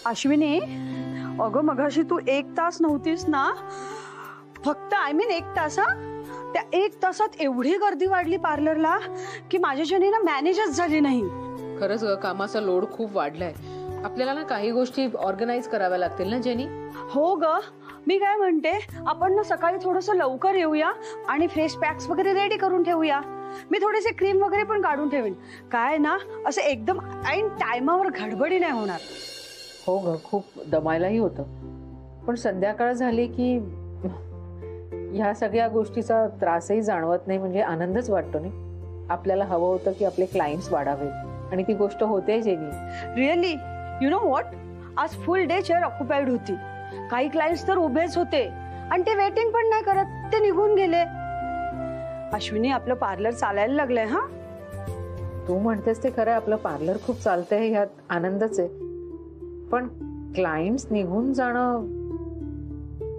अश्विनी, अगं मगाशी तू 1 तास नव्हतीस ना, फक्त I mean 1 तास. त्या 1 तासात एवढी गर्दी वाढली पार्लरला की माझ्याच्याने ना मॅनेजच झाली नाही. खरंच कामाचा लोड खूप वाढलाय. आपल्याला ना काही गोष्टी ऑर्गनाइज कराव्या लागतील ना जेनी. हो ग, मी काय म्हणते, आपण ना सकाळी थोडंसं लवकर येऊया आणि फेस पॅक्स वगैरे रेडी करून ठेवूया. मी थोडेसे क्रीम वगैरे पण काढून ठेवीन. काय ना असं एकदम ऐन टायमावर गडबडी नाही होणार. हो ग, खूप दमायलाही होतं, पण संध्याकाळ झाली की ह्या सगळ्या गोष्टीचा त्रासही जाणवत नाही, म्हणजे आनंदच वाटतो नाही. आपल्याला हवं होतं की आपले क्लायंट्स वाढावे आणि ती गोष्ट होते jenny. Really, you know what, आज फुल डे चेअर ऑक्युपाईड होती. काही क्लायंट्स तर उभेच होते आणि ते वेटिंग पण नाही करत, ते निघून गेले. अश्विनी, आपलं पार्लर चालायला लागलंय. हा, तू म्हणतेस ते खरं, आपलं पार्लर खूप चालतंय, ह्यात आनंदच आहे. पण क्लायंट्स निघून जाणं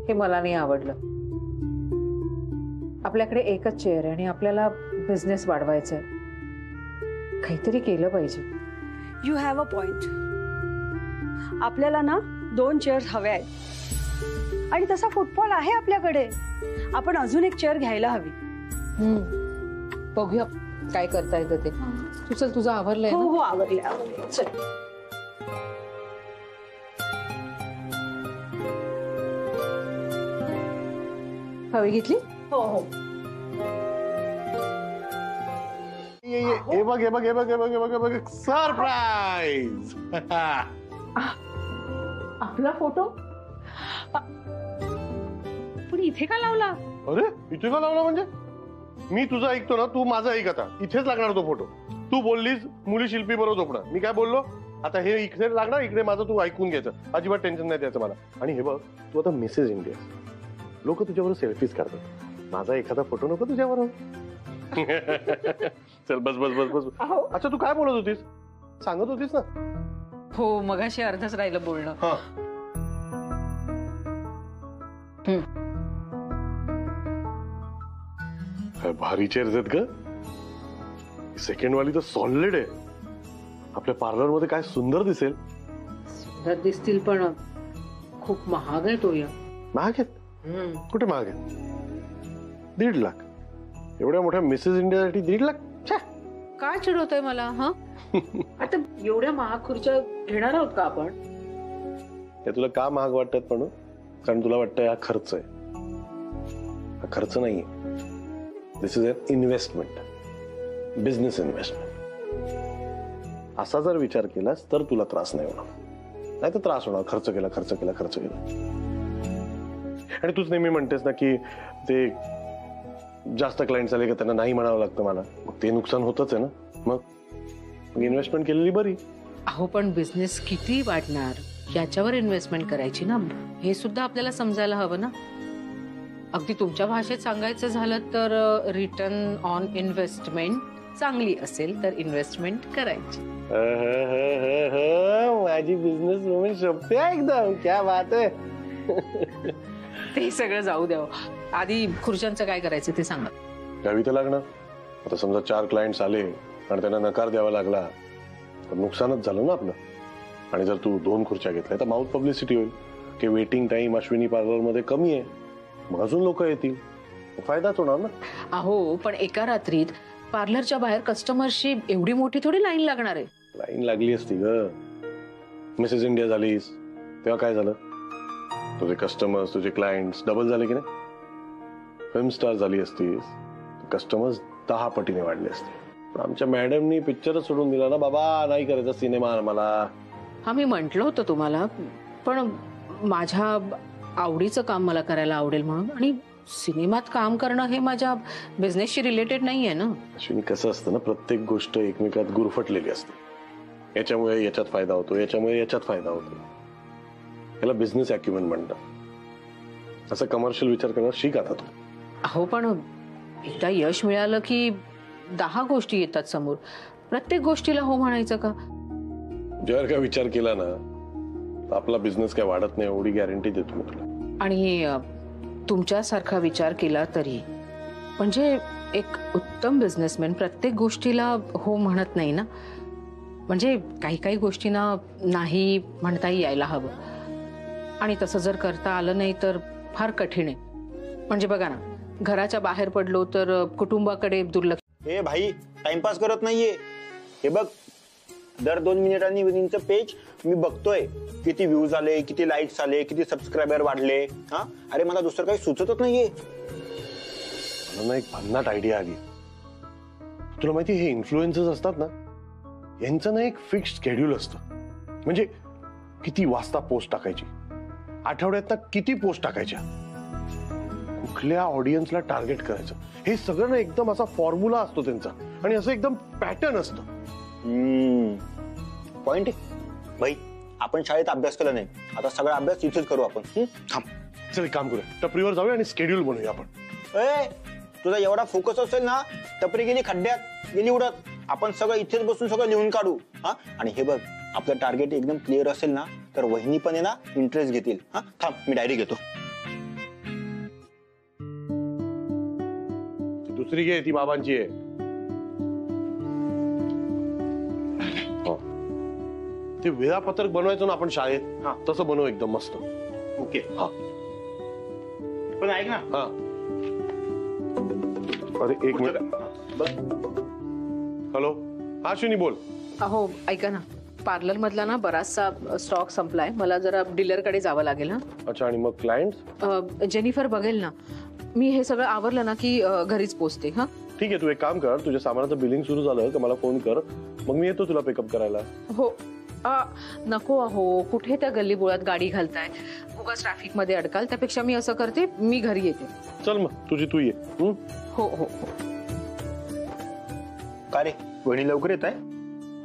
हे मला नाही आवडलं. आपल्याकडे एकच चेअर आहे आणि आपल्याला बिझनेस वाढवायचा आहे. काहीतरी केलं पाहिजे. You have a point. आपल्याला ना 2 चेअर्स हव्या आहेत आणि तसा फुटफॉल आहे आपल्याकडे. आपण अजून एक चेअर घ्यायला हवी. बघूया काय करता येतं ते. तू चल, तुझं आवरलंय? हो हो, आवरलंय. चल. हवी घेतली? हो हो. हे बघ हे बघ हे बघ हे बघ हे बघ हे बघ, सरप्राईज. आपला फोटो पण इथे का लावला? अरे, इथे का लावला म्हणजे? मी तुझं ऐकतो ना, तू माझं ऐक. आता इथेच लागणार तो फोटो. तू बोललीस मुली शिल्पी बरोबर झोपणार. मी काय बोललो? आता हे इकडे लागणार, इकडे माझं तू ऐकून घ्यायचं. अजिबात टेन्शन नाही द्यायचं मला. आणि हे बघ, तू आता मिसेस इंडिया, लोक तुझ्याबरोबर सेल्फीज काढतात. माझा एखादा फोटो नको तुझ्याबरोबर? चल बस बस बस बस. अच्छा, तू काय बोलत होतीस? सांगत होतीस ना? हो, मगाशी अर्धच राहिलं बोलणं. भारी चेअर्स आहेत ग. सेकंड वाली तर सॉलिड आहे. आपल्या पार्लर मध्ये काय सुंदर दिसेल. सुंदर दिसतील, पण खूप महाग आहे तो. या महाग आहेत? कुठे महाग आहेत? 1.5 लाख. एवढ्या मोठ्या मिसेस इंडियासाठी 1.5 लाख? काय चिडवतोय मला? हा, आता एवढ्या महाग खुर्च्या घेणार आहोत का आपण? हे तुला का महाग वाटतात? पण कारण तुला वाटतं हा खर्च आहे. हा खर्च नाहीये. This is an investment, business investment. असा जर विचार केलास तर तुला त्रास नाही होणार. नाही तर त्रास होणार. खर्च केला खर्च केला खर्च केला. आणि तूच नेहमी म्हणतेस ना की ते जास्त क्लायंट्स आले की त्यांना नाही म्हणावं लागतं मला. मग ते नुकसान होतच आहे ना. मग इन्व्हेस्टमेंट केलेली बरी. अहो, पण बिझनेस किती वाढणार याच्यावर इन्व्हेस्टमेंट करायची ना, हे सुद्धा आपल्याला समजायला हवं ना. अगदी तुमच्या भाषेत सांगायचं झालं तर रिटर्न ऑन इन्व्हेस्टमेंट चांगली असेल तर इन्व्हेस्टमेंट करायची. माझी बिझनेस वुमन शोभते एकदम. क्या बात आहे. ते सगळं जाऊ द्यावं. आधी खुर्च्यांचं काय करायचं ते सांगा. द्यावी तर लागणार. आता समजा 4 क्लायंट्स आले आणि त्यांना नकार द्यावा लागला तर नुकसानच झालं ना आपलं. आणि जर तू 2 खुर्च्या घेतल्या तर माउथ पब्लिसिटी होईल की वेटिंग टाइम अश्विनी पार्लर मध्ये कमी आहे. मग अजून लोक येतील, फायदाच होणार ना. अहो, पण एका रात्रीत पार्लरच्या बाहेर कस्टमरशी एवढी मोठी थोडी लाईन लागणार आहे. लाईन लागली असती ग. मिसेस इंडिया झालीस तेव्हा काय झालं? तुझे कस्टमर्स, तुझे क्लायंट्स डबल झाले की नाही? फिल्म स्टार झाली असतीस, कस्टमर्स 10 पटीने वाढले असते. पण आमच्या मॅडमनी पिक्चरच सोडून दिला ना बाबा. नाही करायचा सिनेमा मला. हा, मी म्हंटल होतं तुम्हाला, पण माझ्या आवडीचं काम मला करायला आवडेल म्हणून. आणि सिनेमात काम करणं हे माझ्या बिझनेसशी रिलेटेड नाहीये ना. अश्विनी, कसं असतं ना, प्रत्येक गोष्ट एकमेकात गुरफटलेली असते. याच्यामुळे याच्यात फायदा होतो, याच्यामुळे याच्यात फायदा होतो. याला बिझनेस ॲक्युमेंट म्हणतात. असं कमर्शियल विचार करणार शिक आता तू. अहो, पण एकदा यश मिळालं की 10 गोष्टी येतात समोर. प्रत्येक गोष्टीला हो म्हणायचं का? जर का विचार केला ना तर आपला बिझनेस काय वाढत नाही, एवढी गॅरंटी देतो मी तुला. आणि तुमच्यासारखा विचार केला तरी, म्हणजे एक उत्तम बिझनेसमॅन प्रत्येक गोष्टीला हो म्हणत नाही ना. म्हणजे काही काही गोष्टींना नाही म्हणताही यायला हवं आणि तसं जर करता आलं नाही तर फार कठीण आहे. म्हणजे बघा ना, घराच्या बाहेर पडलो तर कुटुंबाकडे दुर्लक्ष. हे भाई टाइमपास करत नाहीये. हे बघ, दर 2 मिनिटांनी विनिंगचं पेज मी बघतोय. किती व्ह्यूज आले, किती लाईक्स आले, किती सबस्क्रायबर वाढले. हा, अरे मला दुसरं काही सुचतच नाहीये. मला ना एक भन्नाट आयडिया आली. तुला माहिती, हे इन्फ्लुएन्सर्स असतात ना, यांचं ना एक फिक्स्ड शेड्यूल असतं. म्हणजे किती वाजता पोस्ट टाकायची, आठवड्यात किती पोस्ट टाकायच्या, कुठल्या ऑडियन्सला टार्गेट करायचं, हे सगळं ना एकदम असा फॉर्म्युला असतो त्यांचा आणि असं एकदम पॅटर्न असतं. पॉइंट आहे भाई. आपण शाळेत अभ्यास केला नाही, आता सगळा अभ्यास इथेच करू आपण. थांब, चल एक काम करूया, टपरीवर जाऊया आणि शेड्यूल बनवूया आपण. तुझा एवढा फोकस असेल ना, टपरी गेली खड्ड्यात, गेली उडत. आपण सगळं इथेच बसून सगळं लिहून काढू. हा, आणि हे बघ, आपलं टार्गेट एकदम क्लिअर असेल ना, तर वहिनी पण आहे ना इंटरेस्ट घेतील. हा, थांब मी डायरी घेतो. दुसरी घे, ती बाबांची आहे. ते वेळापत्रक बनवायचं ना आपण शाळेत, तसं बनव एकदम मस्त. ओके. हा, पण ऐक ना. हा, अरे एक मिनिट. हॅलो, हा श्रीनी बोल. अहो ऐका ना, पार्लर मधला ना बराचसा स्टॉक संपलाय, मला जरा डीलरकडे जावं लागेल. ना अच्छा, आणि मग क्लायंट? जेनिफर बघेल ना. मी हे सगळं आवरलं ना की घरीच पोचते. हा ठीक आहे, तू एक काम कर, तुझ्या सामानाचं बिलिंग सुरू झालं का मला फोन कर, मग मी येतो तुला पिकअप करायला. हो. नको अहो, कुठे त्या गल्ली बोळात गाडी घालताय, उगाच ट्रॅफिक मध्ये अडकाल. त्यापेक्षा मी असं करते, मी घरी येते. चल मग तुझी तू ये. हो हो हो. का रे, वहिनी लवकर येत आहे?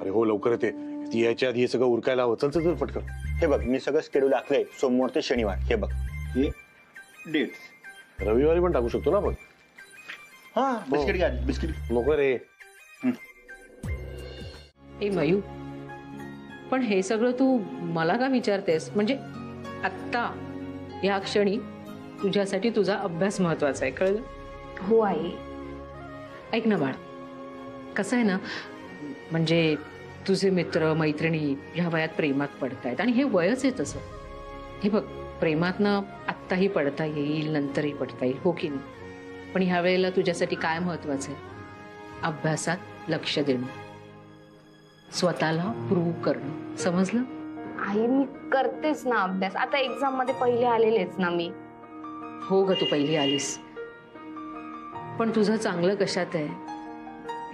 अरे हो, लवकर येते. ती यायच्या आधी हे सगळं उरकायला हवं. चल चल चल पटकन. हे बघ, मी सगळं शेड्यूल आखलंय, सोमवार ते शनिवार. हे बघ, हे डेट्स. रविवारी पण टाकू शकतो ना आपण. हा, बिस्किट घ्या, बिस्किट नको रे. ए मयू, पण हे सगळं तू मला का विचारतेस? म्हणजे आत्ता या क्षणी तुझ्यासाठी तुझा अभ्यास महत्वाचा आहे, कळलं? हो आई. ऐक ना बाळ, कसं आहे ना, म्हणजे तुझे मित्र मैत्रिणी ह्या वयात प्रेमात पडतायत आणि हे वयच आहे तसं. हे बघ, प्रेमात ना आत्ताही पडता येईल, नंतरही पडता येईल, हो की नाही? पण ह्या वेळेला तुझ्यासाठी काय महत्वाचं आहे? अभ्यासात लक्ष देणं, स्वतःला प्रूव्ह करणं, समजलं? आई मी करतेच ना अभ्यास. आता एक्झाम मध्ये पहिले आलेलेच ना मी. हो ग, तू पहिली आलीस, पण तुझं चांगलं कशात आहे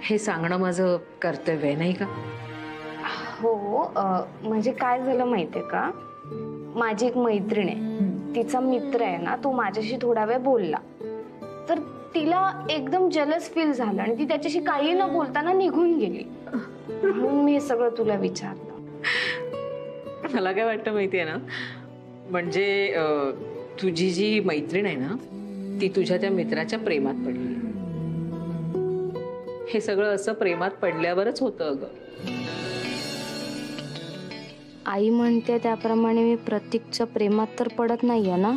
हे सांगणं माझं कर्तव्य आहे, नाही का? हो, म्हणजे काय झालं माहितीये का, माझी एक मैत्रीण आहे, तिचा मित्र आहे ना, तो माझ्याशी थोडा वेळ बोलला, तर तिला एकदम जलस फील झालं आणि ती त्याच्याशी काही न बोलताना निघून गेली. म्हणून मी हे सगळं तुला विचारलं. मला काय वाटतं माहितीये ना, म्हणजे तुझी जी मैत्रीण आहे ना, ती तुझ्या त्या मित्राच्या प्रेमात पडली. हे सगळं असं प्रेमात पडल्यावरच होतं अगं. आई म्हणते त्याप्रमाणे मी प्रतीकच्या प्रेमात तर पडत नाहीये ना.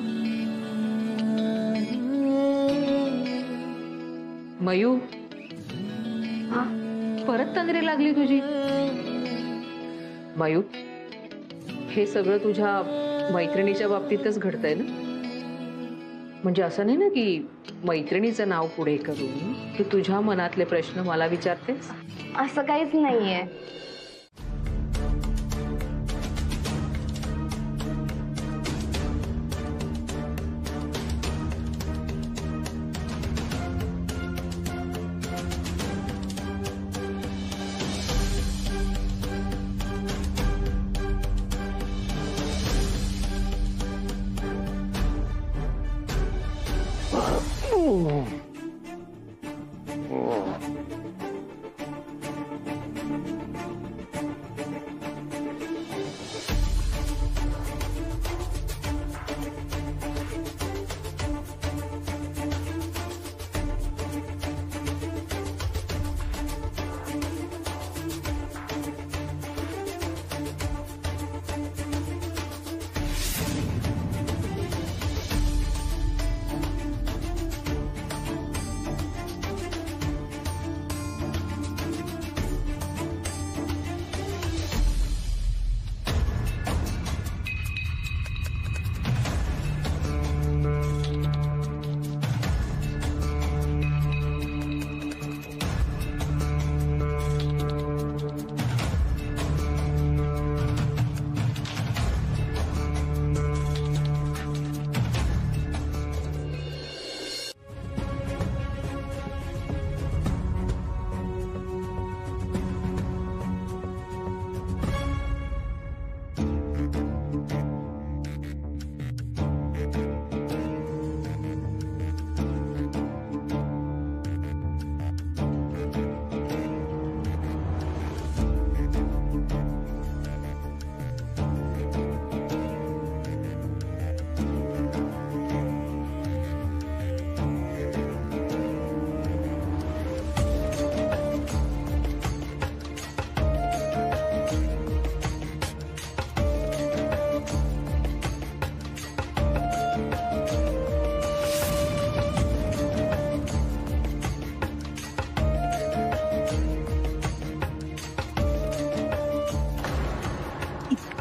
मयू, परत तंद्री लागली तुझी. मयू, हे सगळं तुझ्या मैत्रिणीच्या बाबतीतच घडतंय ना? म्हणजे असं नाही ना की मैत्रिणीचं नाव पुढे करून तू तुझ्या मनातले प्रश्न मला विचारतेस? असं काहीच नाहीये.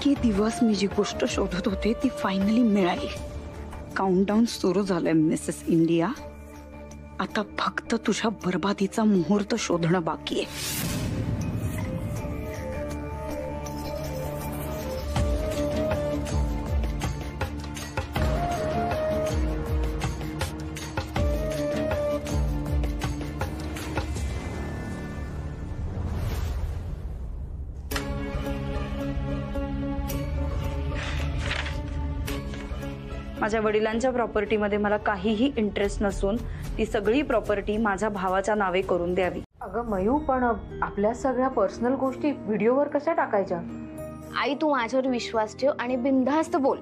इतके दिवस मी जी गोष्ट शोधत होते ती फायनली मिळाली. काउंटडाऊन सुरू झालंय मिसेस इंडिया. आता फक्त तुझ्या बर्बादीचा मुहूर्त शोधणं बाकी आहे. माझ्या वडिलांच्या प्रॉपर्टीमध्ये मला काहीही इंटरेस्ट नसून ती सगळी प्रॉपर्टी माझ्या भावाच्या नावे करून द्यावी. अगं मयू, पण आपल्या सगळ्या पर्सनल गोष्टी व्हिडिओवर कशा टाकायच्या? आई तू माझ्यावर विश्वास ठेव आणि बिनधास्त बोल.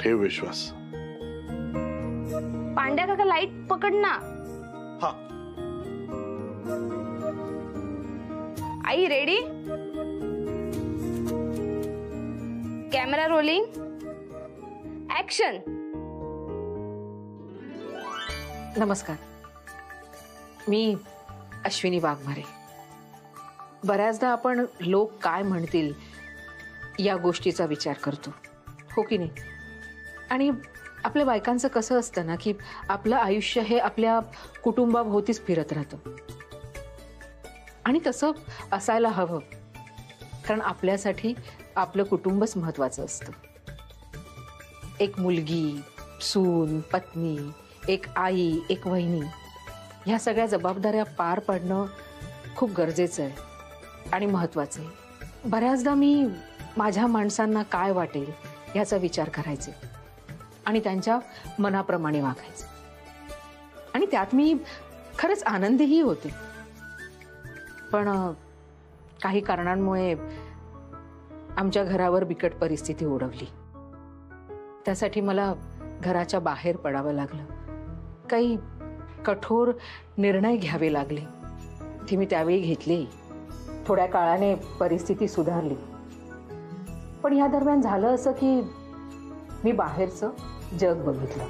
ठेव विश्वास. पांड्या काका लाईट पकड ना. हा. I ready? Camera rolling, action. नमस्कार, मी अश्विनी वाघमारे. बऱ्याचदा आपण लोक काय म्हणतील या गोष्टीचा विचार करतो, हो की नाही? आणि आपल्या बायकांचं कसं असतं ना की आपलं आयुष्य हे आपल्या कुटुंबाभोवतीच फिरत राहतं. आणि तसं असायला हवं, कारण आपल्यासाठी आपलं कुटुंबच महत्वाचं असतं. एक मुलगी, सून, पत्नी, एक आई, एक वहिनी, ह्या सगळ्या जबाबदाऱ्या पार पाडणं खूप गरजेचं आहे आणि महत्वाचं आहे. बऱ्याचदा मी माझ्या माणसांना काय वाटेल याचा विचार करायचे आणि त्यांच्या मनाप्रमाणे वागायचे. आणि त्यात मी खरंच आनंदीही होते. पण काही कारणांमुळे आमच्या घरावर बिकट परिस्थिती ओढवली. त्यासाठी मला घराच्या बाहेर पडावं लागलं. काही कठोर निर्णय घ्यावे लागले. ती मी त्यावेळी घेतली. थोड्या काळाने परिस्थिती सुधारली. पण या दरम्यान झालं असं की मी बाहेरचं जग बघितलं.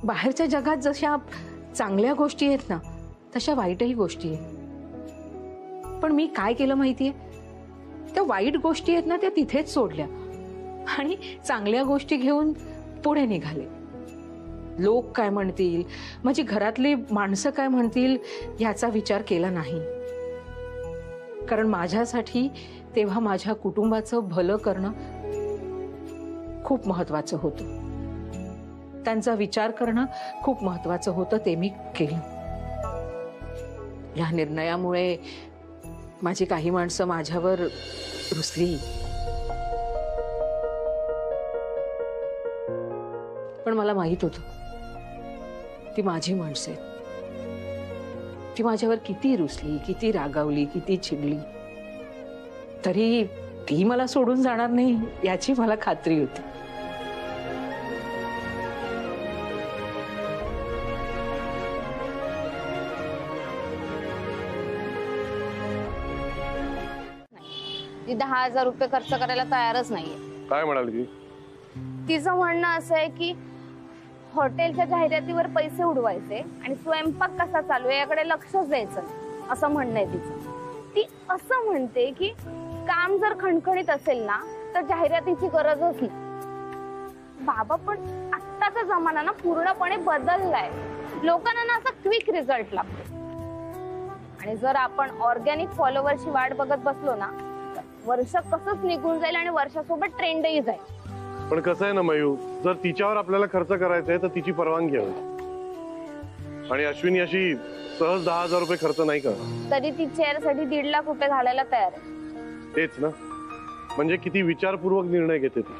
बाहेरच्या जगात जशा चांगल्या गोष्टी आहेत ना, तशा वाईटही गोष्टी आहेत. पण मी काय केलं माहितीये, त्या वाईट गोष्टी आहेत ना त्या तिथेच सोडल्या आणि चांगल्या गोष्टी घेऊन पुढे निघाले. लोक काय म्हणतील, माझी घरातली माणसं काय म्हणतील याचा विचार केला नाही. कारण माझ्यासाठी तेव्हा माझ्या कुटुंबाचं भलं करणं खूप महत्वाचं होतं. त्यांचा विचार करणं खूप महत्वाचं होतं. ते मी केलं. या निर्णयामुळे माझी काही माणसं माझ्यावर रुसली, पण मला माहित होतं ती माझी माणसं आहेत. ती माझ्यावर किती रुसली, किती रागावली, किती चिडली, तरी ती मला सोडून जाणार नाही याची मला खात्री होती. ती 10,000 रुपये खर्च करायला तयारच नाहीये. काय म्हणाली ती? तिचं म्हणणं असं आहे की हॉटेलच्या जाहिरातीवर पैसे उडवायचे आणि स्वयंपाक कसा चालू आहे याकडे लक्षच द्यायचं, असं म्हणणं आहे तिचं. ती असं म्हणते की काम जर खणखणीत असेल ना तर जाहिरातीची गरजच नाही. बाबा, पण आत्ताचा जमाना ना पूर्णपणे बदललाय. लोकांना ना असा क्विक रिझल्ट लागतो. आणि जर आपण ऑर्गॅनिक फॉलोअरची वाट बघत बसलो ना, वर्ष कसंच निघून जाईल आणि वर्षासोबत ट्रेंडही जाईल. पण कसं आहे ना मयू, जर तिच्यावर आपल्याला खर्च करायचा आहे तर तिची परवानगी हवी. आणि अश्विनी अशी सहज 10,000 रुपये खर्च नाही करत. तरी ती चेअरसाठी 1.5 लाख रुपये घालायला तयार आहे. तेच ना, म्हणजे किती विचारपूर्वक निर्णय घेते ती.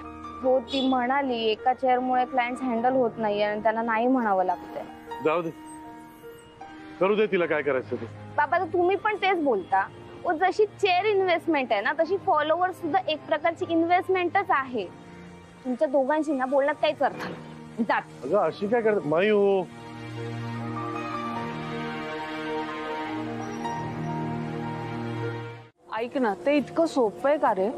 हो, ती म्हणाली एका चेअरमुळे क्लायंट्स हँडल होत नाही आणि त्यांना नाही म्हणावं लागतंय. जाऊ दे, करू दे तिला काय करायचं ते. बाबा, तुम्ही पण तेच बोलता. जशी चेअर इन्व्हेस्टमेंट आहे ना, तशी फॉलोअर सुद्धा एक प्रकारची इन्व्हेस्टमेंटच आहे. तुमच्या दोघांशी ना बोलण्यात काहीच अर्थ नाही. जात. अगं अशी काय करत मयू? ऐक ना, ते इतकं सोपं आहे का रे?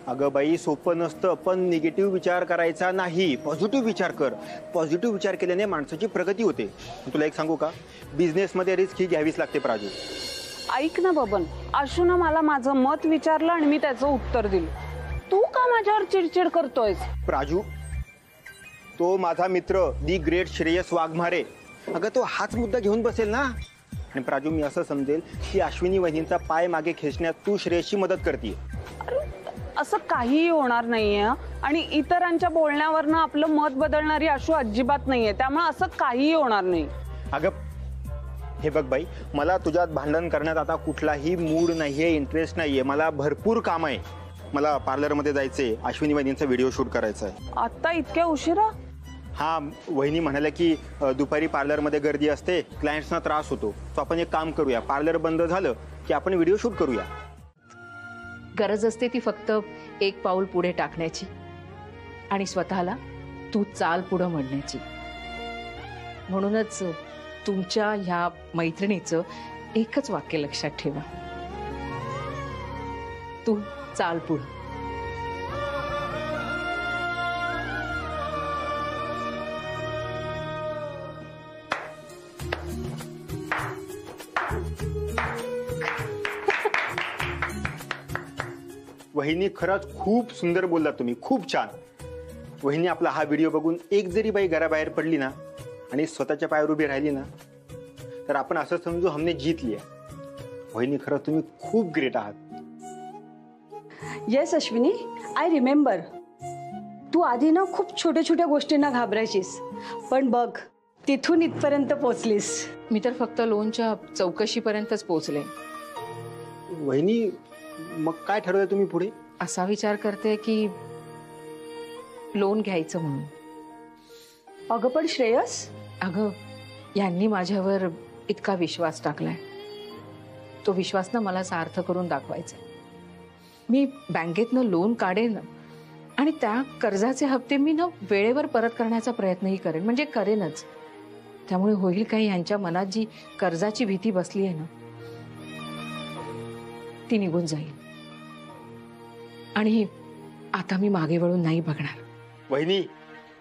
अगं बाई, सोपं नसतं. पण निगेटिव्ह विचार करायचा नाही, पॉझिटिव्ह विचार कर. पॉझिटिव्ह विचार केल्याने माणसाची प्रगती होते. तुला एक सांगू का, बिझनेसमध्ये रिस्क ही घ्यावीच लागते प्राजू. ऐक ना बबन, आशूनं मला माझं मत विचारलं आणि मी त्याचं उत्तर दिलं. तू का माझ्यावर चिडचिड करतोयस? प्राजू, तो माझा मित्र दी ग्रेट श्रेयस वाघमारे, अगं तो हाच मुद्दा घेऊन बसेल ना. आणि प्राजू, मी असं समजेल की अश्विनी वहिनींचा पाय मागे खेचण्यात तू श्रेयसची मदत करते. असं काहीही होणार नाहीये. आणि इतरांच्या बोलण्यावरनं आपलं मत बदलणारी आशू अजिबात नाहीये, त्यामुळे असं काहीही होणार नाही. अगं हे बघ बाई, मला तुझ्यात भांडण करण्यात आता कुठलाही मूड नाहीये, इंटरेस्ट नाहीये. मला भरपूर काम आहे. मला पार्लरमध्ये जायचंय, अश्विनी वहिनींचा व्हिडिओ शूट करायचा आहे. आता इतक्या उशिरा? हा, वहिनी म्हणाल्या की दुपारी पार्लरमध्ये गर्दी असते, क्लायंट्सना त्रास होतो. तो आपण एक काम करूया, पार्लर बंद झालं की आपण व्हिडिओ शूट करूया. गरज असते ती फक्त एक पाऊल पुढे टाकण्याची आणि स्वतःला तू चाल पुढं म्हणण्याची. म्हणूनच तुमच्या ह्या मैत्रिणीचं एकच वाक्य लक्षात ठेवा, तू चाल पुढं. वहिनी, खरंच खूप सुंदर बोललात तुम्ही, खूप छान. वहिनी, आपला हा व्हिडिओ बघून एक जरी बाई घराबाहेर पडली ना आणि स्वतःच्या पायावर उभी राहिली ना, तर आपण असं समजू हमने जीत लिया. वहिनी, खरं तुम्ही खूप ग्रेट आहात. Yes Ashwini, I remember. तू आधी ना खूप छोट्या छोट्या गोष्टींना घाबरायचीस, पण बघ तिथून इथपर्यंत पोहोचलीस. मी तर फक्त लोनच्या चौकशीपर्यंतच पोहोचले. वहिनी, मग काय ठरवलं तुम्ही पुढे? असा विचार करते की लोन घ्यायचं म्हणून. अगं पण श्रेयस, अगं यांनी माझ्यावर इतका विश्वास टाकलाय, तो विश्वास ना मला सार्थ करून दाखवायचा. मी बँकेतनं लोन काढेन आणि त्या कर्जाचे हप्ते मी ना वेळेवर परत करण्याचा प्रयत्नही करेन, म्हणजे करेनच. त्यामुळे होईल काही यांच्या मनात जी कर्जाची भीती बसली आहे ना, ती निघून जाईल आणि आता मी मागे वळून नाही बघणार. वहिनी,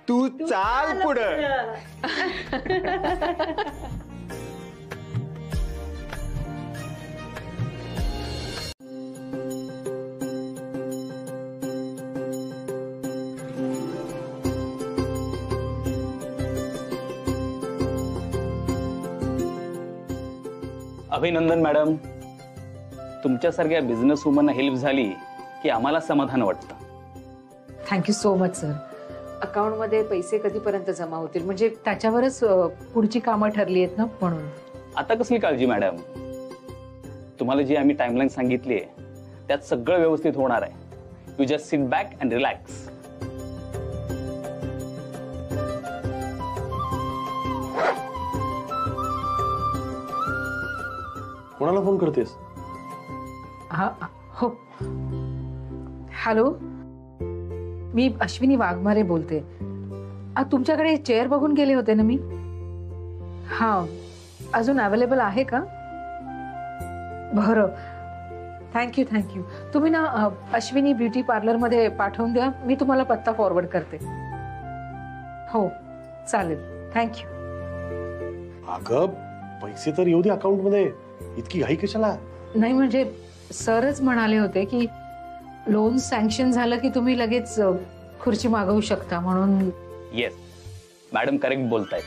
तू चाल पुढं. अभिनंदन मॅडम, तुमच्यासारख्या बिझनेस वुमनना हेल्प झाली की आम्हाला समाधान वाटतं. Thank you so much sir. अकाउंटमध्ये पैसे कधीपर्यंत जमा होतील, म्हणजे त्याच्यावरच पुढची कामं ठरली आहेत ना, म्हणून. आता कसली काळजी मॅडम, तुम्हाला जी आम्ही टाइमलाईन सांगितली आहे त्यात सगळं व्यवस्थित होणार आहे. You just sit back and relax. कोणाला फोन करतेस? हा, हो. हॅलो, मी अश्विनी वाघमारे बोलते. तुमच्याकडे चेअर बघून गेले होते ना मी. हा, अजून अवेलेबल आहे का? बरं, थँक्यू थँक्यू. तुम्ही ना अश्विनी ब्युटी पार्लरमध्ये पाठवून द्या, मी तुम्हाला पत्ता फॉरवर्ड करते. हो चालेल, थँक्यू. अगं पैसे तर येऊ दे अकाउंटमध्ये, इतकी घाई कशाला? नाही म्हणजे सरच म्हणाले होते की लोन सँक्शन झालं की तुम्ही लगेच खुर्ची मागवू शकता म्हणून. येस मॅडम, करेक्ट बोलतायत.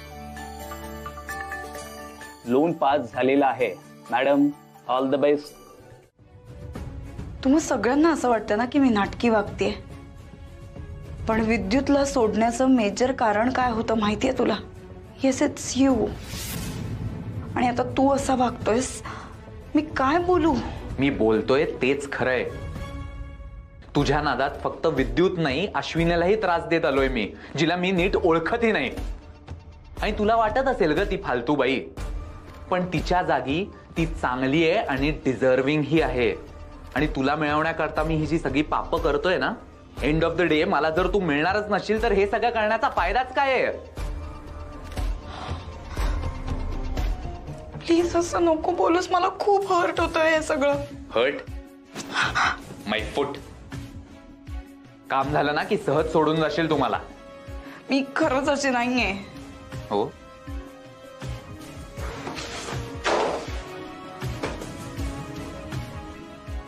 लोन पास झालेला आहे मॅडम. All the best. तुम्हा सगळ्यांना असं वाटतं ना की मी नाटकी वागतेय, पण विद्युतला सोडण्याचं मेजर कारण काय होतं माहितीये तुला? Yes, it's you. आणि आता तू असा वागतोयस, मी काय बोलू? मी बोलतोय तेच खरंय. तुझ्या नादात फक्त विद्युत नाही, अश्विनीलाही त्रास देत आलोय मी, जिला मी नीट ओळखतही नाही. आणि तुला वाटत असेल ग ती फालतू बाई, पण तिच्या जागी ती चांगली आहे आणि डिझर्विंग ही आहे. आणि तुला मिळवण्याकरता मी ही जी सगळी पापं करतोय ना, एंड ऑफ द डे मला जर तू मिळणारच नशील तर हे सगळं करण्याचा फायदाच काय आहे? प्लीज असं नको बोलूस, मला खूप हर्ट होतंय हे सगळं. हर्ट? माय फुट. काम झालं ना की सहज सोडून जाशील तुम्हाला. मी खरंच अशी नाहीये. हो,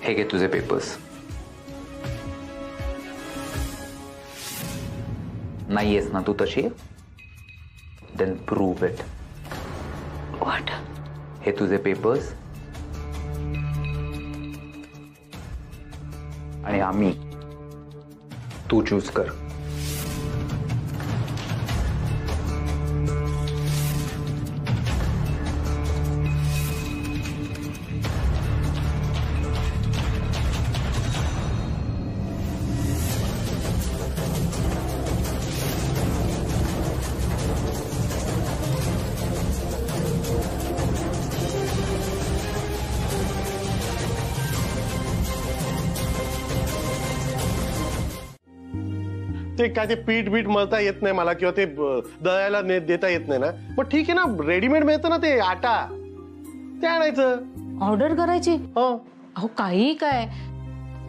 हे घे तुझे पेपर्स. नाहीयेस ना तू तशी? Then prove it. व्हॉट? हे तुझे पेपर्स आणि आम्ही. तू चूज कर. ते काय ते पीठ बीठ मळता येत नाही मला, किंवा ते दळायला देता येत नाही ना, मग ठीक आहे ना, रेडीमेड मिळतं ना ते आटा, ते आणायचं. ऑर्डर करायची? हो. अहो काही काय,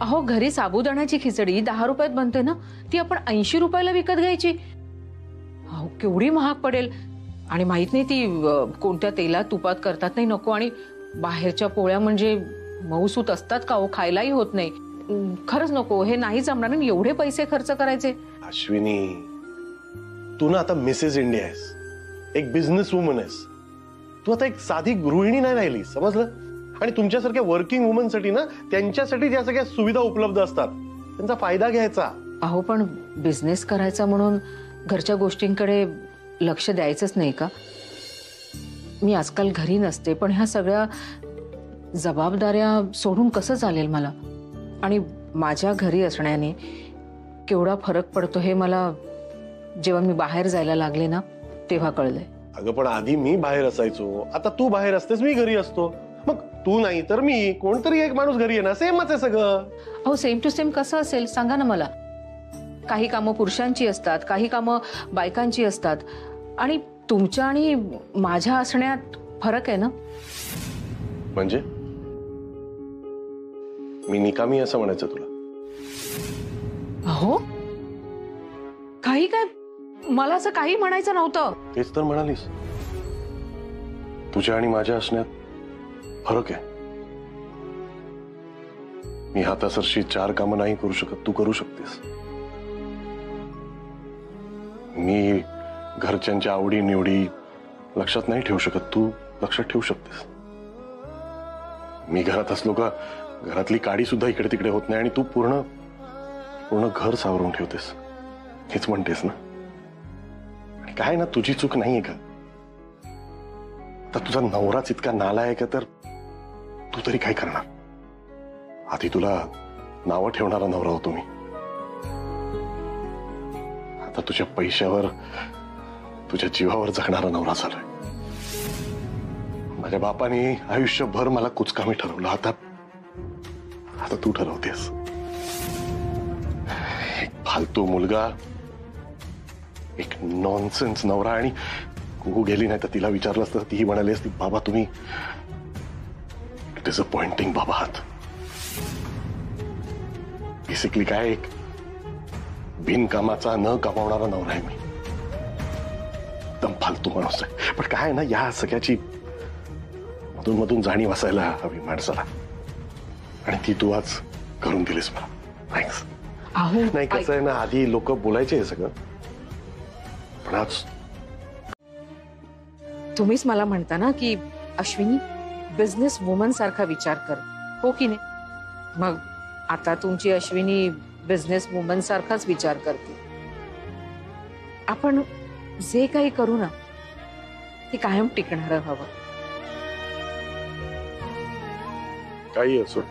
अहो घरी साबुदाण्याची खिचडी 10 रुपयात बनते ना, ती आपण 80 रुपयाला विकत घ्यायची. अहो केवढी महाग पडेल. आणि माहित नाही ती कोणत्या तेलात तुपात करतात, नाही नको. आणि बाहेरच्या पोळ्या म्हणजे मऊसूत असतात का हो, खायलाही होत नाही. खरंच नको, हे नाही जमणार नाही एवढे पैसे खर्च करायचे. अश्विनी, तू ना आता मिसेस इंडिया आहेस, एक बिझनेस वुमन आहेस. तू आता एक साधी गृहिणी नाही राहिली, समजलं? आणि तुमच्यासारख्या वर्किंग वुमन साठी ना, त्यांच्यासाठी ज्या सगळ्या सुविधा उपलब्ध असतात त्यांचा फायदा घ्यायचा. अहो पण बिझनेस करायचा म्हणून घरच्या गोष्टींकडे लक्ष द्यायचंच नाही का? मी आजकाल घरी नसते, पण ह्या सगळ्या जबाबदाऱ्या सोडून कसं चालेल मला? आणि माझ्या घरी असण्याने केवढा फरक पडतो हे मला जेव्हा मी बाहेर जायला लागले ना तेव्हा कळलंय. अगं पण आधी मी बाहेर असायचो, आता तू बाहेर असतेस, मी घरी असतो. मग तू नाही तर मी, कोणतरी एक माणूस घरी आहे ना, सेमच आहे सगळं. अहो सेम टू सेम कसं असेल सांगा ना मला. काही कामं पुरुषांची असतात, काही कामं बायकांची असतात. आणि तुमच्या आणि माझ्या असण्यात फरक आहे ना. म्हणजे मी निकामी असं म्हणायचं तुला? अहो काही काय, मला असं काही म्हणायचं नव्हतं. तेच तर म्हणालीस, तुझ्या आणि माझ्या असण्यात फरक आहे. मी हातासरशी 4 कामं नाही करू शकत, तू करू शकतेस. मी घरच्यांच्या आवडी निवडी लक्षात नाही ठेवू शकत, तू लक्षात ठेवू शकतेस. मी घरात असलो का घरातली काडी सुद्धा इकडे तिकडे होत नाही, आणि तू पूर्ण पूर्ण घर सावरून ठेवतेस. हेच म्हणतेस ना? आणि काय ना, तुझी चूक नाहीये का? तर तुझा नवराच इतका नालायक आहे, तर तू तरी काय करणार? आधी तुला नावं ठेवणारा नवरा होतो मी, आता तुझ्या पैशावर, तुझ्या जीवावर जगणारा नवरा झालोय. माझ्या बापाने आयुष्यभर मला कुचकामी ठरवलं, आता तू ठरवतेस. एक फालतू मुलगा, एक नॉनसेन्स नवरा. आणि कुकू गेली नाही तर तिला विचारलं असतं, तीही म्हणाली असती, बाबा तुम्ही डिसअपॉइंटिंग बाबा आहात. बेसिकली काय, एक बिनकामाचा न कमावणारा नवरा आहे मी. एकदम फालतू माणूस आहे. पण काय ना, या सगळ्याची मधून मधून जाणीव असायला हवी माणसाला, आणि ती तू आज करून दिलीस मला. थँक्स. नाही कसं आहे ना, आधी लोक बोलायचे हे सगळं, पण आज तुम्हीच मला म्हणता ना की अश्विनी बिझनेस वुमन सारखा विचार कर, हो की नाही? मग आता तुमची अश्विनी बिझनेस वुमन सारखाच विचार करते. आपण जे काही करू ना ते कायम टिकणार हवं. काही असो,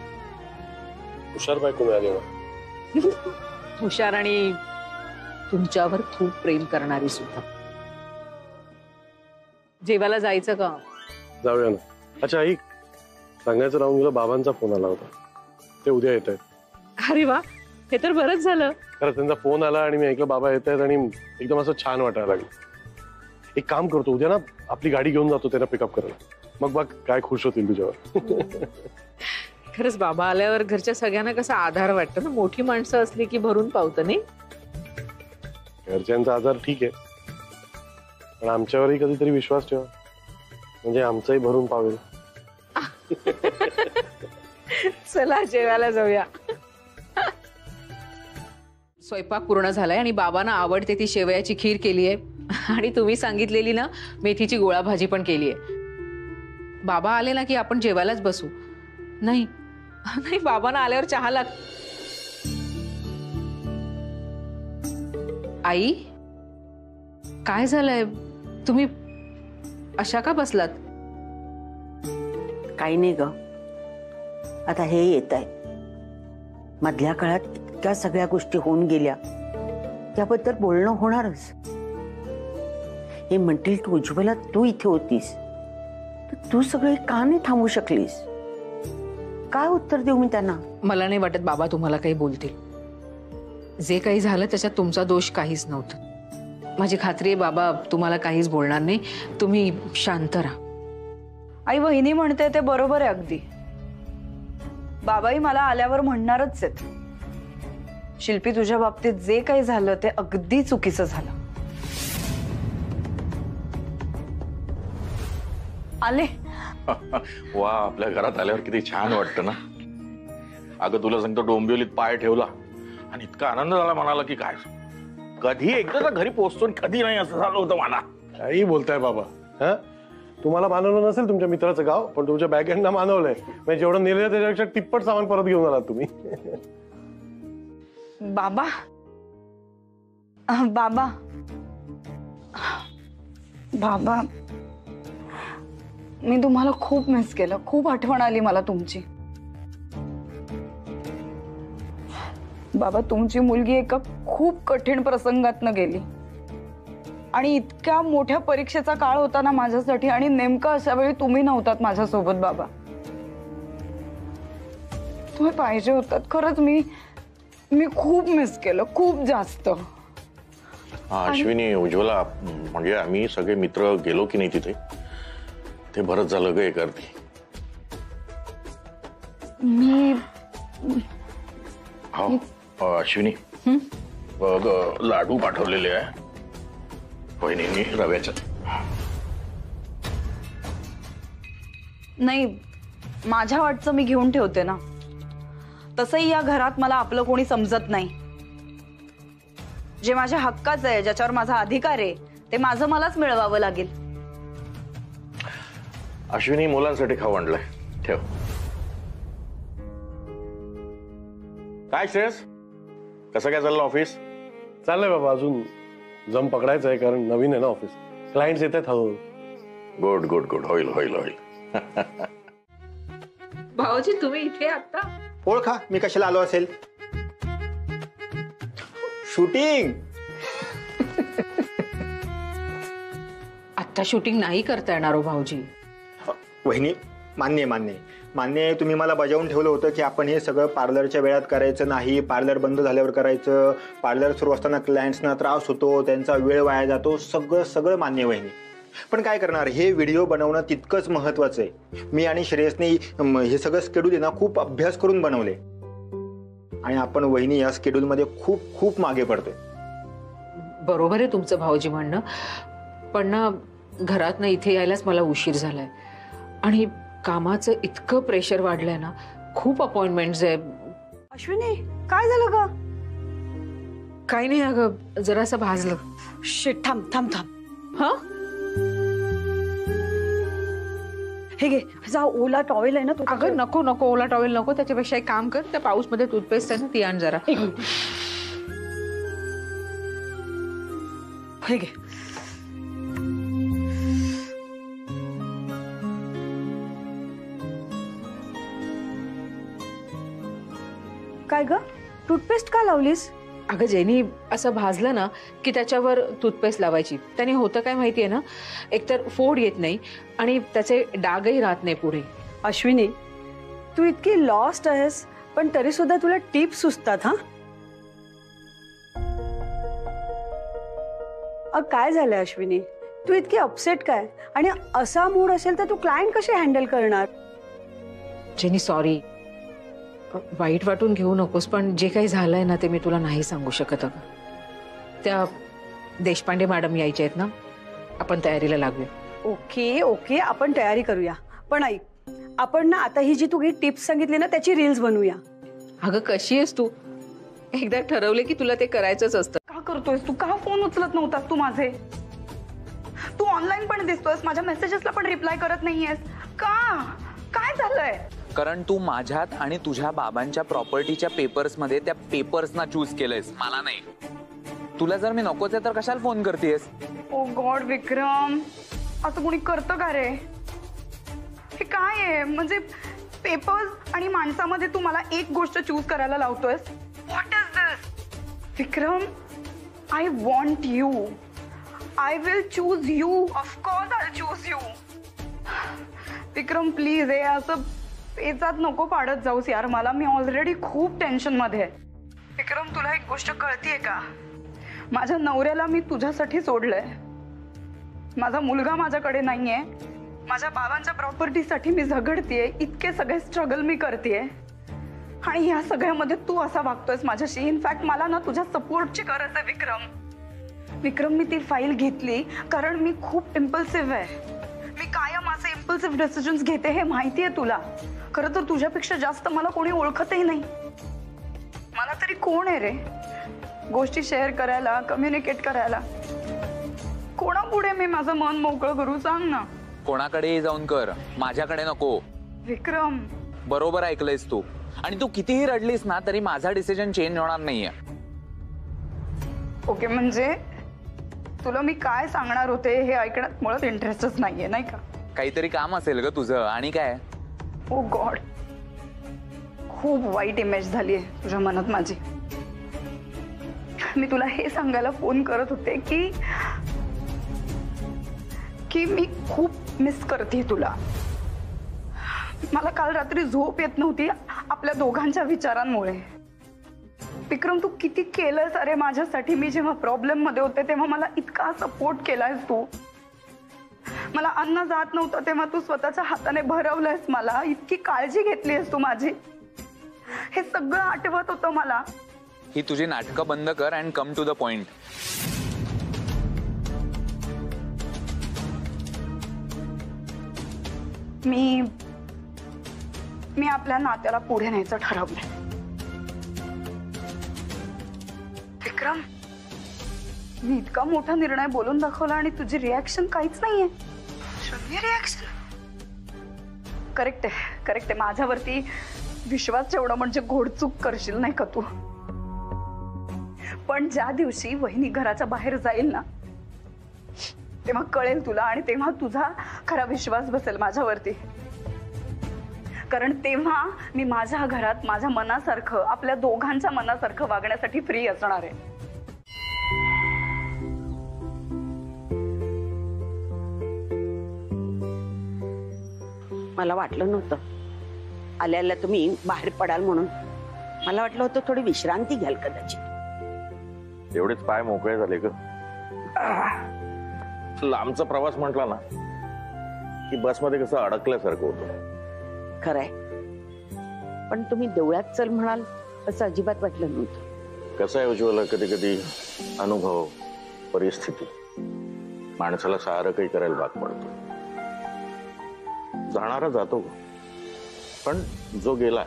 हुशार बायको मिळाली ना. हुशार आणि तुमच्यावर खूप प्रेम करणारी सुद्धा. जेवायला जायचं का? जाऊया ना. अच्छा ऐक, सांगायचं राहून गेलं, बाबांचा फोन आला होता, ते उद्या येत आहेत. अरे वा, हे तर बरंच झालं. खरं त्यांचा फोन आला आणि मी ऐकलं बाबा येत आहेत, आणि एकदम असं छान वाटायला लागलं. एक काम करतो, उद्या ना आपली गाडी घेऊन जातो त्यांना पिकअप करायला, मग बघ काय खुश होतील तुझ्यावर. खरंच बाबा आल्यावर घरच्या सगळ्यांना कसा आधार वाटतो ना. मोठी माणसं असली की भरून पावतं नाही. घरच्यांचा आधार ठीक आहे, पण आमच्यावरही कधीतरी विश्वास ठेवा, म्हणजे आमचाही भरून पावेल. चला जेवायला जाऊया. स्वयंपाक पूर्ण झालाय आणि बाबांना आवडते ती शेवयाची खीर केली आहे आणि तुम्ही सांगितलेली ना मेथीची गोळा भाजी पण केली आहे. बाबा आले ना की आपण जेवायलाच बसू. नाही नाही, बाबांना आल्यावर चहा लाग. आई काय झालंय, तुम्ही अशा का बसलात? काही नाही ग, आता हे येत आहे. मधल्या काळात इतक्या सगळ्या गोष्टी होऊन गेल्या, त्याबद्दल बोलणं होणारच. हे म्हणतील तू उज्ज्वला तू इथे होतीस तर तू सगळे का नाही थांबू शकलीस? काय उत्तर देऊ मी त्यांना? मला नाही वाटत बाबा तुम्हाला काही बोलतील. जे काही झालं त्याच्यात तुमचा दोष काहीच नव्हता. माझी खात्री आहे बाबा तुम्हाला काहीच बोलणार नाही. तुम्ही शांत राहा. आई वहिनी म्हणते ते बरोबर आहे अगदी. बाबाही मला आल्यावर म्हणणारच आहेत, शिल्पी तुझ्या बाबतीत जे काही झालं ते अगदी चुकीचं झालं. आले वा, आपल्या घरात आल्यावर किती छान वाटतं ना. अगं तुला सांगतो, डोंबिवलीत पाय ठेवला आणि इतका आनंद झाला मनाला की काय, कधी एकदा घरी पोहोचतो कधी नाही असं झालं होतं मला. काही बोलताय बाबा. हा, तुम्हाला मानवलं नसेल तुमच्या मित्राचं गाव, पण तुमच्या बॅकएंडला मानवलंय. म्हणजे जेवढं नेलं त्याच्यापेक्षा तिप्पट सामान परत घेऊन आलात तुम्ही. बाबा बाबा बाबा मी तुम्हाला खूप मिस केलं. खूप आठवण आली मला तुमची. बाबा तुमची मुलगी एका खूप कठीण प्रसंगातनं गेली आणि इतक्या मोठ्या परीक्षेचा काळ होता ना माझ्यासाठी, आणि नेमका अशा वेळी तुम्ही नव्हतात माझ्यासोबत. बाबा तुम्ही पाहिजे होतात. खरंच मी खूप मिस केलं, खूप जास्त. अश्विनी, उज्ज्वला, म्हणजे आम्ही सगळे मित्र गेलो की नाही तिथे, ते बरंच झालं ग एक अर्थी. मी हो अश्विनी, बघ लाडू पाठवलेले आहे बहिणींनी रव्याच्या. नाही, माझ्या वाटचं मी घेऊन ठेवते ना. तसंही या घरात मला आपलं कोणी समजत नाही. जे माझ्या हक्काचं आहे, ज्याच्यावर माझा अधिकार आहे, ते माझं मलाच मिळवावं लागेल. अश्विनी, मुलांसाठी खाऊ आणलंय, ठेव. काय श्रेयस, कसं काय चाललं ऑफिस? चाललंय बाबा, अजून जम पकडायचं आहे कारण नवीन आहे ना ऑफिस. क्लायंट्स येत आहेत हळूहळू. गुड गुड गुड, होईल होईल होईल. भाऊजी तुम्ही इथे आता? ओळखा मी कशाला आलो असेल. शूटिंग. आता शूटिंग नाही करता येणार हो भाऊजी. वहिनी, मान्य मान्य मान्य, तुम्ही मला बजावून ठेवलं होतं की आपण हे सगळं पार्लरच्या वेळात करायचं नाही, पार्लर बंद झाल्यावर करायचं. पार्लर सुरू असताना क्लायंट्सना त्रास होतो, त्यांचा वेळ वाया जातो, सगळं सगळं मान्य वहिनी. पण काय करणार, हे व्हिडिओ बनवणं तितकंच महत्वाचं आहे. मी आणि श्रेयसने हे सगळं शेड्यूल आहे ना खूप अभ्यास करून बनवले आणि आपण वहिनी या शेड्यूलमध्ये खूप खूप मागे पडतोय. बरोबर आहे तुमचं भाऊजी म्हणणं, पण ना घरात ना इथे यायलाच मला उशीर झालाय आणि कामाचं इतकं प्रेशर वाढलंय ना, खूप अपॉइंटमेंट्स आहे. अश्विनी काय झालं ग? काही नाही अगं, जरासं भाजलं. शिट, थांब थांब थांब. हा, हे घे, जा ओला टॉवेल आहे ना तो. अगं नको नको, ओला टॉवेल नको. त्याच्यापेक्षा एक काम कर, त्या पाऊस मध्ये टूथपेस्ट आहे ना ती आण जरा. हे घे. काय ग, टूथपेस्ट का लावलीस? अगं जेनी, असं भाजलं ना की त्याच्यावर टूथपेस्ट लावायची. त्याने होतं काय माहितीये ना, एकतर फोड येत नाही आणि त्याचे डागही राहत नाही पुढे. अश्विनी, तू इतकी लॉस्ट आहेस पण तरी सुद्धा तुला टिप्स सुचतात. हा, काय झालंय अश्विनी, तू इतकी अपसेट काय? आणि असा मूड असेल तर तू क्लायंट कसे हँडल करणार? जेनी सॉरी, वाईट वाटून घेऊ नकोस, पण जे काही झालंय ना ते मी तुला नाही सांगू शकत. अगं त्या देशपांडे मॅडम यायच्या आहेत ना, आपण तयारीला लागूया. ओके ओके, आपण तयारी करूया. पण ऐक, आपण ना आता ही जी तू टिप्स सांगितली ना त्याची रील्स बनवूया. अगं कशी आहेस तू? एकदा ठरवले की तुला ते करायचंच असतं. का करतोयस तू? का फोन उचलत नव्हतास तू माझे? तू ऑनलाईन पण दिसतोयस, माझ्या मेसेजेसला पण रिप्लाय करत नाहीयेस का? काय झालंय? कारण तू माझ्यात आणि तुझ्या बाबांच्या प्रॉपर्टीच्या पेपर्स मध्ये त्या पेपर्सना चूज केलंयस, मला नाही. तुला जर मी नकोच आहे तर कशाला फोन करतेस? ओ गॉड विक्रम, असं कोणी करतं का रे? हे काय आहे? म्हणजे पेपर्स आणि माणसामध्ये तू मला एक गोष्ट चूज करायला लावतोयस. What is this? Vikram, I want you. I will choose you. Of course I choose you. Vikram please, हे असं पेचात नको पाडत जाऊस यार मला. मी ऑलरेडी खूप टेन्शन मध्ये आहे. विक्रम, तुला एक गोष्ट कळतीये का? माझ्या नवऱ्याला मी तुझ्यासाठी सोडलंय. माझा मुलगा माझ्याकडे नाहीये. माझ्या बाबांच्या प्रॉपर्टीसाठी मी झगडतीये. इतके सगळे स्ट्रगल मी करतेय आणि या सगळ्यामध्ये तू असा वागतोयस माझ्याशी. इनफॅक्ट मला ना तुझ्या सपोर्टची गरज आहे विक्रम. विक्रम, मी ती फाईल घेतली कारण मी खूप इम्पल्सिव्ह आहे. मी कायम असे इम्पल्सिव्ह डिसिजन्स घेते, हे माहितीये तुला. खरं तर तुझ्यापेक्षा जास्त मला कोणी ओळखतही नाही. मला तरी कोण आहे रे गोष्टी शेअर करायला, कम्युनिकेट करायला? कोणापुढे मी माझं मन मोकळं करू? सांग ना. कोणाकडे जाऊन कर, माझ्याकडे नको. विक्रम, बरोबर ऐकलंयस तू. आणि तू कितीही रडलीस ना तरी माझा डिसिजन चेंज होणार नाहीये. ओके, म्हणजे तुला मी काय सांगणार होते हे ऐकण्यात मुळात इंटरेस्टच नाहीये, नाही का? काहीतरी काम असेल ग तुझं. आणि काय? ओ गॉड, खूप वाईट इमेज झाली आहे तुझ्या मनात माझी. मी तुला हे सांगायला फोन करत होते की मी खूप मिस करते तुला. मला काल रात्री झोप येत नव्हती आपल्या दोघांच्या विचारांमुळे. विक्रम, तू किती केलंस अरे माझ्यासाठी. मी जेव्हा प्रॉब्लेम मध्ये होते तेव्हा मला इतका सपोर्ट केलायस तू. मला अन्न जात नव्हतं तेव्हा तू स्वतःच्या हाताने भरवलंयस मला. इतकी काळजी घेतलीस तू माझी. हे सगळं आठवत होतं मला. ही तुझी नाटकं बंद कर and come to the point. मी आपल्या नात्याला पुढे न्यायचं ठरवलंय. विक्रम, मी इतका मोठा निर्णय बोलून दाखवला आणि तुझी रिॲक्शन काहीच नाहीये. शून्य रिॲक्शन. करेक्ट आहे. माझ्यावरती विश्वास ठेवणं म्हणजे घोडचूक करशील नाही का तू? पण ज्या दिवशी वहिनी घराच्या बाहेर जाईल ना तेव्हा कळेल तुला आणि तेव्हा तुझा खरा विश्वास बसेल माझ्यावरती. कारण तेव्हा मी माझ्या घरात माझ्या मनासारखं, आपल्या दोघांच्या मनासारखं वागण्यासाठी फ्री असणार आहे. मला वाटलं नव्हतं आल्याला तुम्ही बाहेर पडाल म्हणून. मला वाटलं होतं थोडी विश्रांती घ्याल कदाचित. एवढेच पाय मोकळे झाले ग. लांबचा प्रवास म्हटला ना की बसमध्ये कसं अडकल्यासारखं होतं. खरंय, पण तुम्ही देवळात चल म्हणाल असं अजिबात वाटलं नव्हतं. कसं आहे उज्ज्वला, कधी कधी अनुभव, परिस्थिती माणसाला सारं काही करायला भाग पडतो. जाणारा जातो पण जो गेला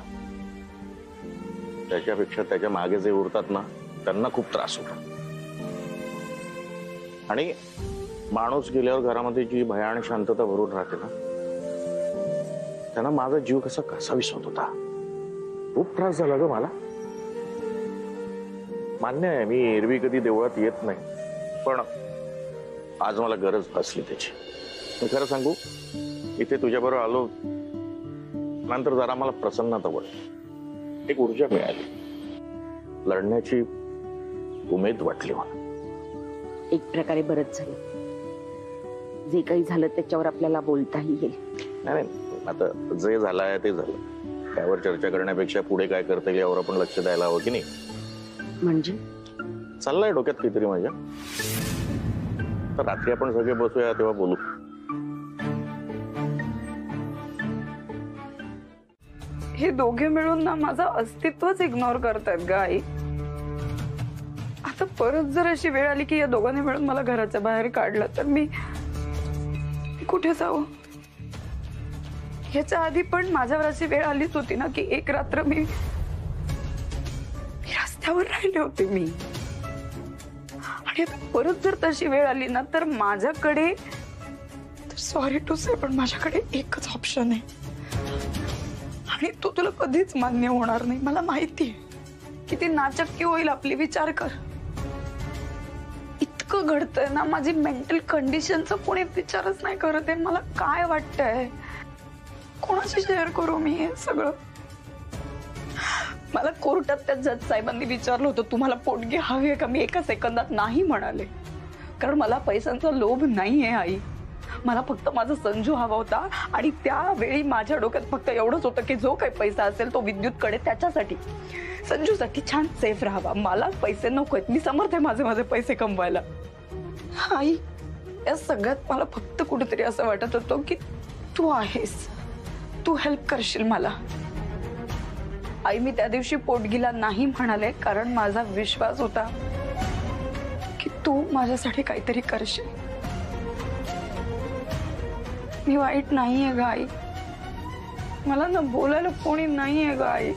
त्याच्यापेक्षा त्याच्या मागे जे उरतात ना त्यांना खूप त्रास होतो. आणि माणूस गेल्यावर घरामध्ये जी भय आणि शांतता भरून राहते ना त्यांना माझा जीव कसा कासावीस होत होता. खूप त्रास झाला ग मला. मान्य आहे मी एरवी कधी देवळात येत नाही, पण आज मला गरज असली त्याची. मी खरं सांगू, इथे तुझ्याबरोबर आलो नंतर जरा मला प्रसन्नता वाटली, एक ऊर्जा मिळाली, लढण्याची उमेद वाटली मला. एक प्रकारे बरंच झालं. जे काही झालं त्याच्यावर आपल्याला बोलताही येईल. नाही, आता जे झालं आहे ते झालं. त्यावर चर्चा करण्यापेक्षा पुढे काय करता येईल यावर आपण लक्ष द्यायला हवं की नाही? म्हणजे चाललंय डोक्यात काहीतरी माझ्या. तर रात्री आपण सगळे बसूया तेव्हा बोलू. हे दोघे मिळून ना माझं अस्तित्वच इग्नोर करतायत ग आई. आता परत जर अशी वेळ आली की या दोघांनी मिळून मला घराच्या बाहेर काढलं तर मी कुठे जाऊ? ह्याच्या आधी पण माझ्यावर अशी वेळ आलीच होती ना की एक रात्र मी रस्त्यावर राहिले होते मी. आणि आता परत जर तशी वेळ आली ना तर माझ्याकडे, सॉरी टू से, पण माझ्याकडे एकच ऑप्शन आहे आणि तो तुला कधीच मान्य होणार नाही. मला माहितीये किती नाचक्की होईल आपली. विचार कर, इतकं घडतंय ना, माझी मेंटल कंडिशनचा कोणी विचारच नाही करत आहे. मला काय वाटतंय, कोणाशी शेअर करू मी हे सगळं? मला कोर्टात त्या जज साहेबांनी विचारलं होतं तुम्हाला पोटगी हवी आहे का? मी एका सेकंदात नाही म्हणाले, कारण मला पैशांचा लोभ नाहीये आई. मला फक्त माझा संजू हवा होता आणि त्यावेळी माझ्या डोक्यात फक्त एवढंच होतं की जो काही पैसा असेल तो विद्युतकडे त्याच्यासाठी, संजूसाठी छान सेफ राहावा. मला पैसे नकोत, मी समर्थ आहे माझे माझे पैसे कमवायला. आई, या सगळ्यात मला फक्त कुठेतरी असं वाटत होतं की तू आहेस, तू हेल्प करशील मला. आई, मी त्या दिवशी पोटगीला नाही म्हणाले कारण माझा विश्वास होता की तू माझ्यासाठी काहीतरी करशील. मी वाईट नाहीये ग आई, मला ना बोलायला कोणी नाहीये ग आई.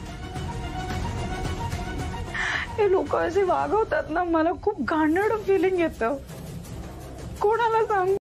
हे लोक असे वागवतात ना, मला खूप घाणेरडं फिलिंग येतं. कोणाला सांग.